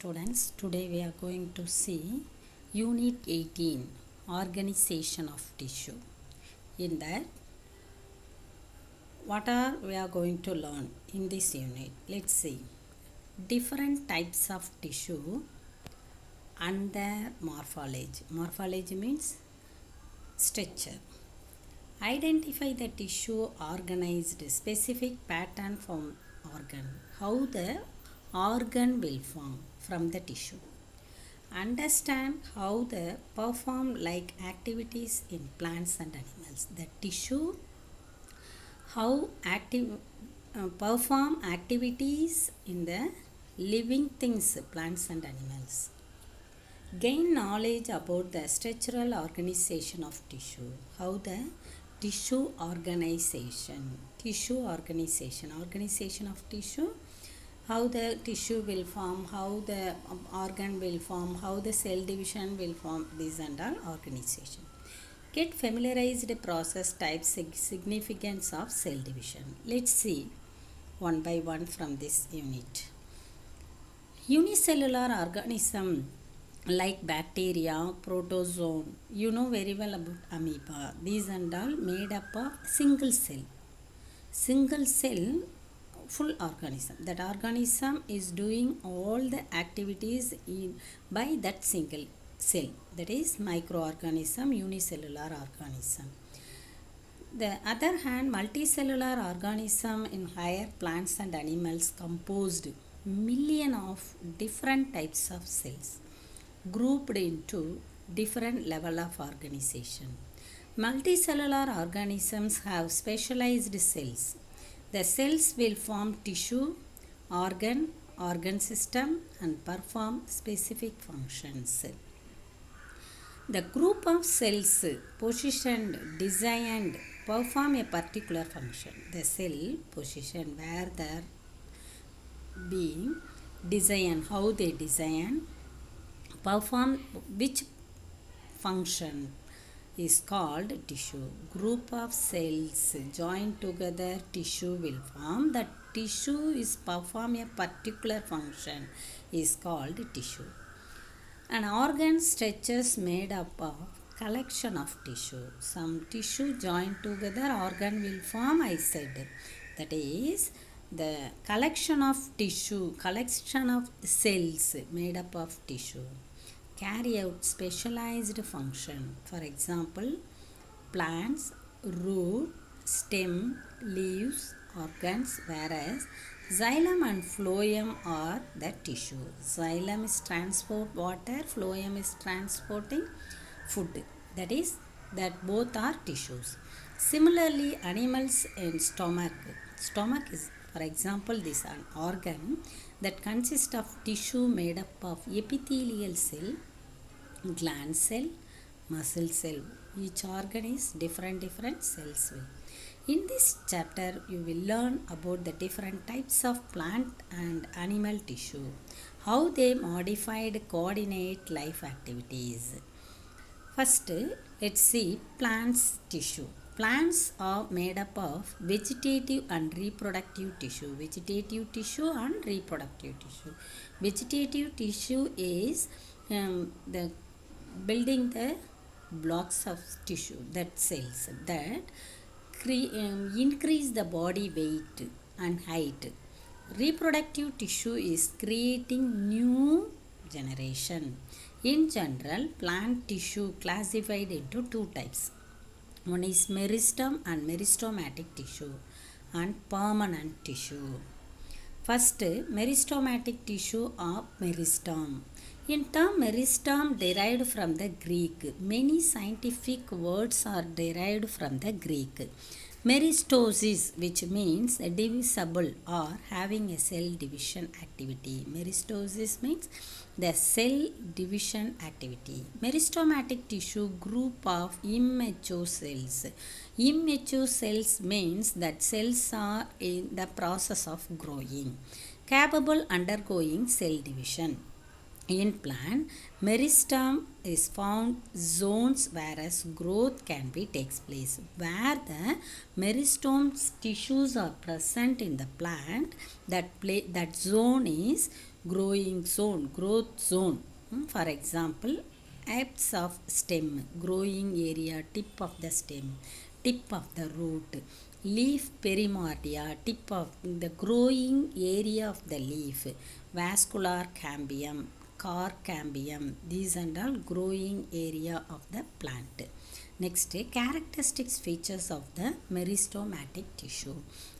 students, today we are going to see Unit 18, Organization of Tissue. In that, what are we are going to learn in this unit? Let's see. Different types of tissue and their morphology. Morphology means structure. Identify the tissue organized specific pattern from organ. How the organ will form from the tissue. Understand how they perform like activities in plants and animals. The tissue how perform activities in the living things, plants and animals. Gain knowledge about the structural organization of tissue. How the organization of tissue, how the tissue will form, how the organ will form, how the cell division will form, these and all organization. Get familiarized process types, significance of cell division. Let's see one by one from this unit. Unicellular organism like bacteria, protozoan, you know very well about amoeba. These and all made up of single cell full organism. That organism is doing all the activities by that single cell, that is microorganism, unicellular organism. The other hand, multicellular organism in higher plants and animals composed million of different types of cells grouped into different level of organization. Multicellular organisms have specialized cells. The cells will form tissue, organ system and perform specific functions. The group of cells positioned, designed, perform a particular function. The cell position where they are being designed, how they design, perform which function is called tissue. Group of cells joined together, tissue will form. The tissue is perform a particular function is called tissue. An organ structures made up of collection of tissue. Some tissue joined together, organ will form, I said. That is the collection of tissue, collection of cells made up of tissue carry out specialized function. For example, plants, root, stem, leaves, organs, whereas xylem and phloem are the tissue. Xylem is transport water, phloem is transporting food. That is, that both are tissues. Similarly, animals in stomach is, for example, this an organ that consists of tissue made up of epithelial cell, gland cell, muscle cell. Each organ is different cells. In this chapter, you will learn about the different types of plant and animal tissue, how they modified coordinate life activities. First, let's see plants tissue. Plants are made up of vegetative and reproductive tissue. Vegetative tissue and reproductive tissue. Vegetative tissue is the building the blocks of tissue, that cells that increase the body weight and height. Reproductive tissue is creating new generation. In general, plant tissue classified into two types. One is meristem and meristomatic tissue and permanent tissue. First, meristomatic tissue or meristem. In term meristem derived from the Greek. Many scientific words are derived from the Greek. Meristosis, which means divisible or having a cell division activity. Meristosis means the cell division activity. Meristomatic tissue group of immature cells. Immature cells means that cells are in the process of growing, capable undergoing cell division. In plant, meristem is found zones whereas growth can be takes place. Where the meristem tissues are present in the plant, that zone is growing zone, growth zone. For example, apse of stem, growing area, tip of the stem, tip of the root, leaf perimordia, tip of the growing area of the leaf, vascular cambium, car cambium, these and all growing area of the plant. Next, characteristics features of the meristematic tissue.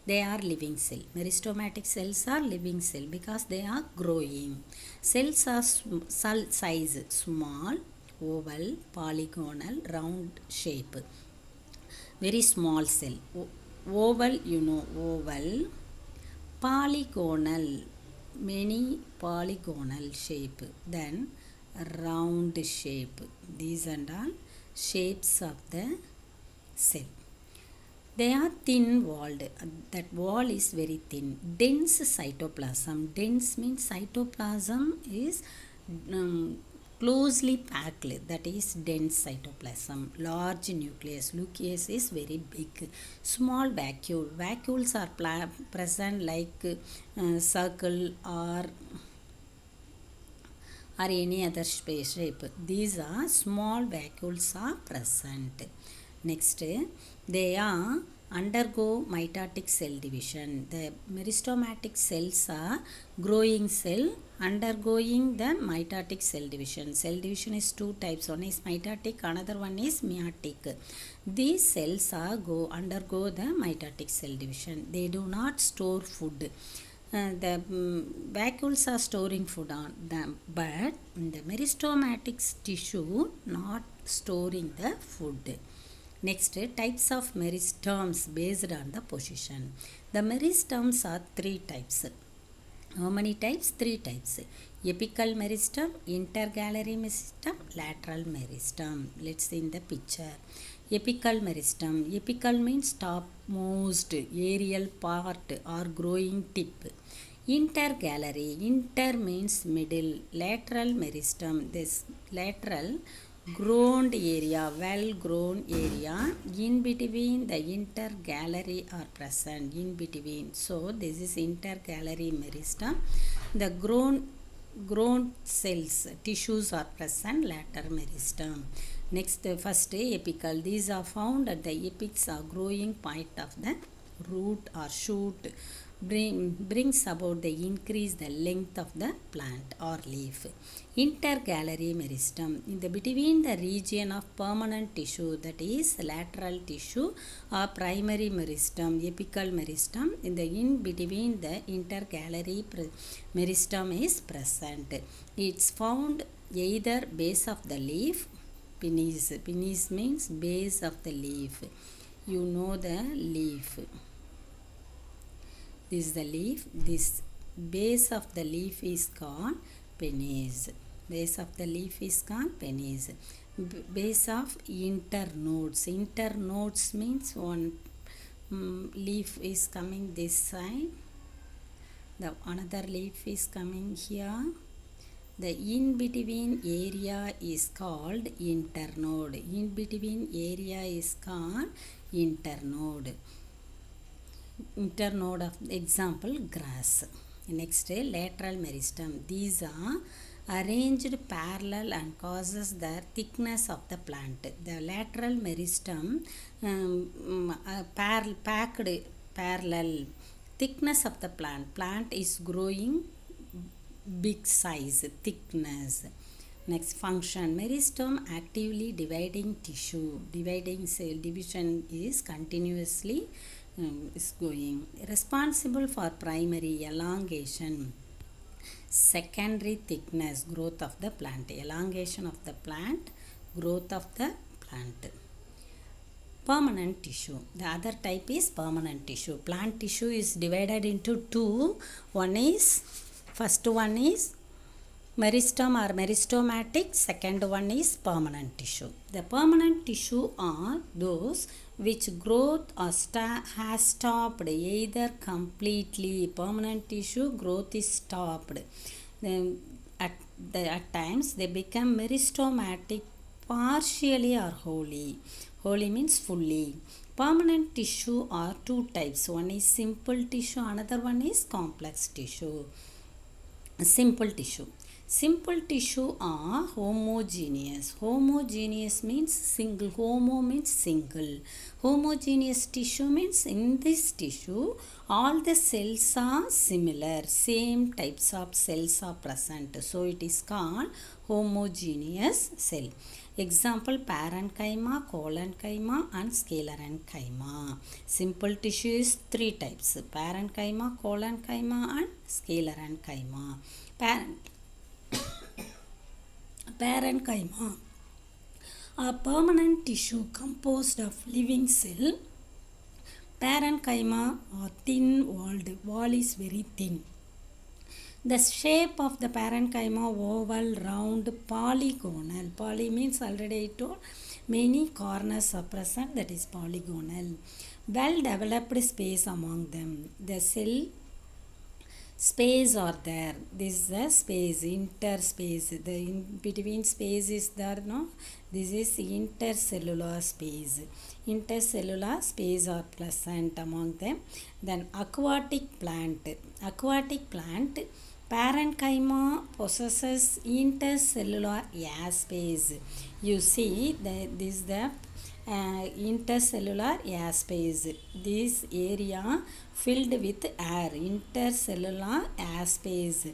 They are living cell. Meristematic cells are living cell because they are growing. Cells are cell size small, oval, polygonal, round shape. Very small cell. Oval, oval. Polygonal, many polygonal shape. Then round shape. These and all shapes of the cell. They are thin walled. That wall is very thin. Dense cytoplasm. Dense means cytoplasm is closely packed. That is dense cytoplasm. Large nucleus. Nucleus is very big. Small vacuole. Vacuoles are present like circle or any other shape. These are small vacuoles are present. Next, they are undergo mitotic cell division. The meristematic cells are growing cell undergoing the mitotic cell division. Cell division is two types. One is mitotic, another one is meiotic. These cells are undergo the mitotic cell division. They do not store food. The vacuoles are storing food on them, but the meristematic tissue not storing the food. Next, types of meristems based on the position. The meristems are three types. How many types? Three types. Apical meristem, intergallery meristem, lateral meristem. Let's see in the picture. Apical meristem. Apical means topmost aerial part or growing tip. Intergallery. Inter means middle. Lateral meristem. This lateral grown area, well grown area. In between the intergallery are present. In between. So this is intergallery meristem. The grown cells, tissues are present, lateral meristem. Next, first apical. These are found at the apex or growing point of the root or shoot. Brings about the increase the length of the plant or leaf. Intergallery meristem. In the between the region of permanent tissue, that is lateral tissue or primary meristem, apical meristem. In the in between the intergallery meristem is present. It's found either base of the leaf, pinnace. Pinnace means base of the leaf. You know the leaf. This is the leaf. This base of the leaf is called pinnace. Base of the leaf is called pinnace. Base of internodes. Internodes means one leaf is coming this side. The another leaf is coming here. The in between area is called internode. In between area is called internode. Internode of example grass. Next, lateral meristem. These are arranged parallel and causes the thickness of the plant. The lateral meristem packed parallel. Thickness of the plant is growing big size, thickness. Next, function. Meristem actively dividing tissue. Dividing cell division is continuously is going. Responsible for primary elongation, secondary thickness, growth of the plant. Elongation of the plant, growth of the plant. Permanent tissue. The other type is permanent tissue. Plant tissue is divided into two. First one is meristem or meristematic. Second one is permanent tissue. The permanent tissue are those which growth has stopped either completely. Permanent tissue growth is stopped. Then at times they become meristematic partially or wholly. Wholly means fully. Permanent tissue are two types. One is simple tissue, another one is complex tissue. Simple tissue. Simple tissue are homogeneous. Homogeneous means single. Homo means single. Homogeneous tissue means in this tissue all the cells are similar. Same types of cells are present. So it is called homogeneous cell. Example, parenchyma, collenchyma and sclerenchyma. Simple tissue is three types: parenchyma, collenchyma and sclerenchyma. Parenchyma are permanent tissue composed of living cell. Parenchyma are thin walled. Wall is very thin. The shape of the parenchyma oval, round, polygonal. Poly means already I told many corners are present, that is polygonal. Well developed space among them. The cell space are there. This is the space, interspace. The in between space is there, no? This is intercellular space. Intercellular space are present among them. Then aquatic plant. Aquatic plant, parenchyma possesses intercellular air space. You see that this is the intercellular air space. This area filled with air, intercellular air space.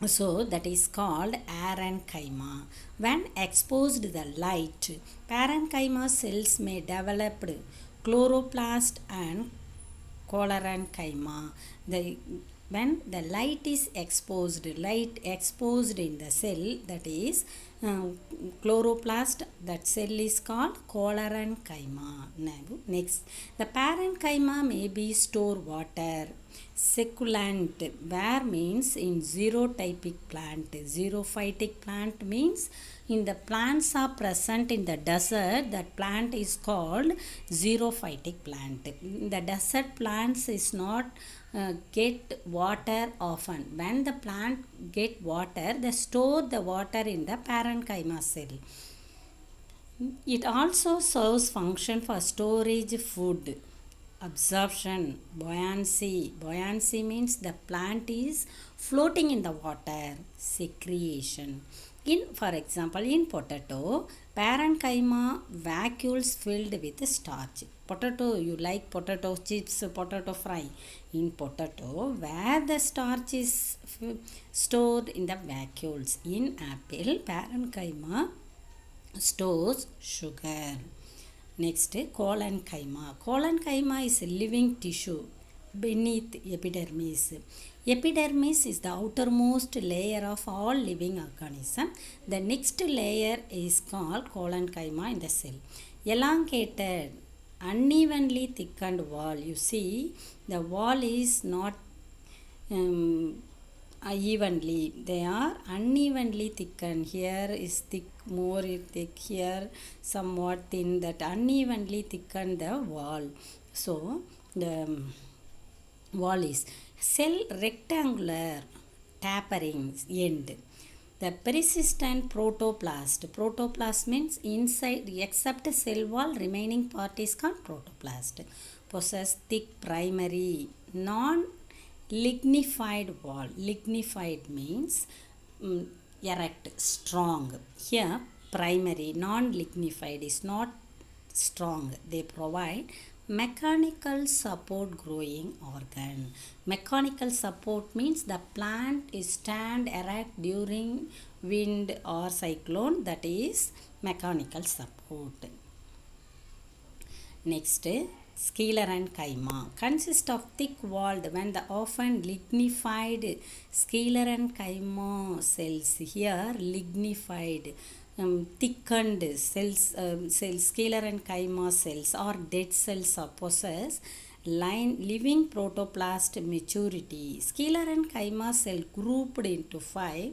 So that is called parenchyma. When exposed to the light, parenchyma cells may develop chloroplast and collerenchyma. When the light is exposed in the cell, that is chloroplast, that cell is called collerenchyma. Next, the parenchyma may be store water. Succulent, where means in xerotypic plant. Xerophytic plant means in the plants are present in the desert, that plant is called xerophytic plant. The desert plants is not get water often. When the plant get water, they store the water in the parenchyma cell. It also serves function for storage food. Absorption, buoyancy. Buoyancy means the plant is floating in the water. Secretion. For example, in potato, parenchyma vacuoles filled with starch. Potato, you like potato chips, potato fry. In potato, where the starch is stored in the vacuoles. In apple, parenchyma stores sugar. Next, collenchyma. Collenchyma is a living tissue beneath epidermis. Epidermis is the outermost layer of all living organisms. The next layer is called collenchyma in the cell. Elongated, unevenly thickened wall. You see, the wall is not evenly. They are unevenly thickened. Here is thick, more thick. Here somewhat thin. That unevenly thickened the wall. So the wall is cell rectangular, tapering end. The persistent protoplast. Protoplast means inside, except cell wall, remaining part is called protoplast. Possess thick primary, non-lignified wall. Lignified means erect, strong. Here primary, non-lignified is not strong. They provide mechanical support growing organ. Mechanical support means the plant is stand erect during wind or cyclone, that is mechanical support. Next, sclerenchyma consists of thick walled, when the often lignified sclerenchyma cells. Here lignified, thickened cells, sclerenchyma cells or dead cells are possess living protoplast maturity. Sclerenchyma cell grouped into 5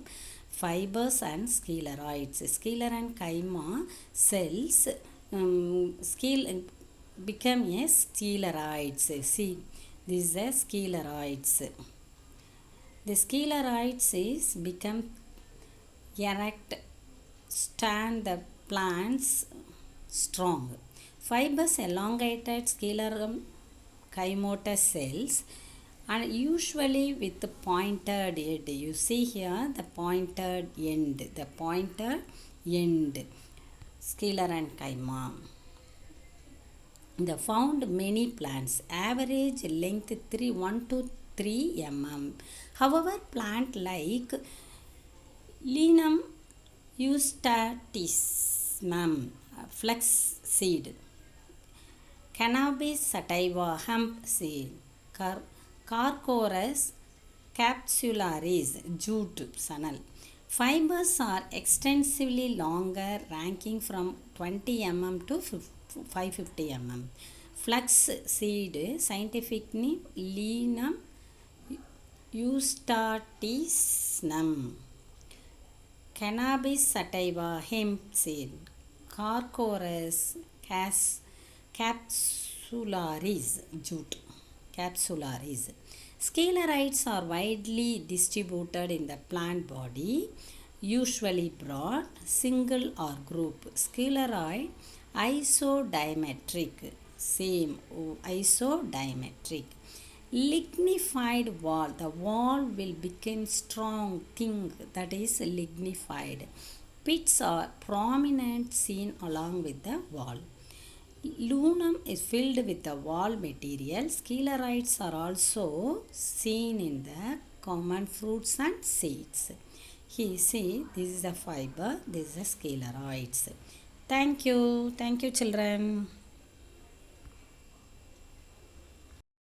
fibers and scleroids. Sclerenchyma cells become a scleroids. See, this is a scleroids. The scleroids is become erect, stand the plants strong. Fibers elongated sclerenchymatous cells and usually with the pointed end. You see here the pointed end, Scalar and Kaima. The found many plants, average length 1 to 3 mm. However, plant like Linum eustatismum, flax seed, Cannabis sativa, hemp seed, Carchorus capsularis, jute, sannal. Fibers are extensively longer, ranking from 20 mm to 550 mm. Flax seed, scientific name Linum eustatisnum. Cannabis sativa, hemp seed, Carchorus capsularis, jute, capsularis. Scalarites are widely distributed in the plant body, usually broad, single or group. Scaleroid isodiametric, same isodiametric. Lignified wall, the wall will become strong, thin, that is lignified. Pits are prominent, seen along with the wall. Lunum is filled with the wall material. Scalarites are also seen in the common fruits and seeds. Here see, this is the fiber, this is the scaleroids. Thank you children.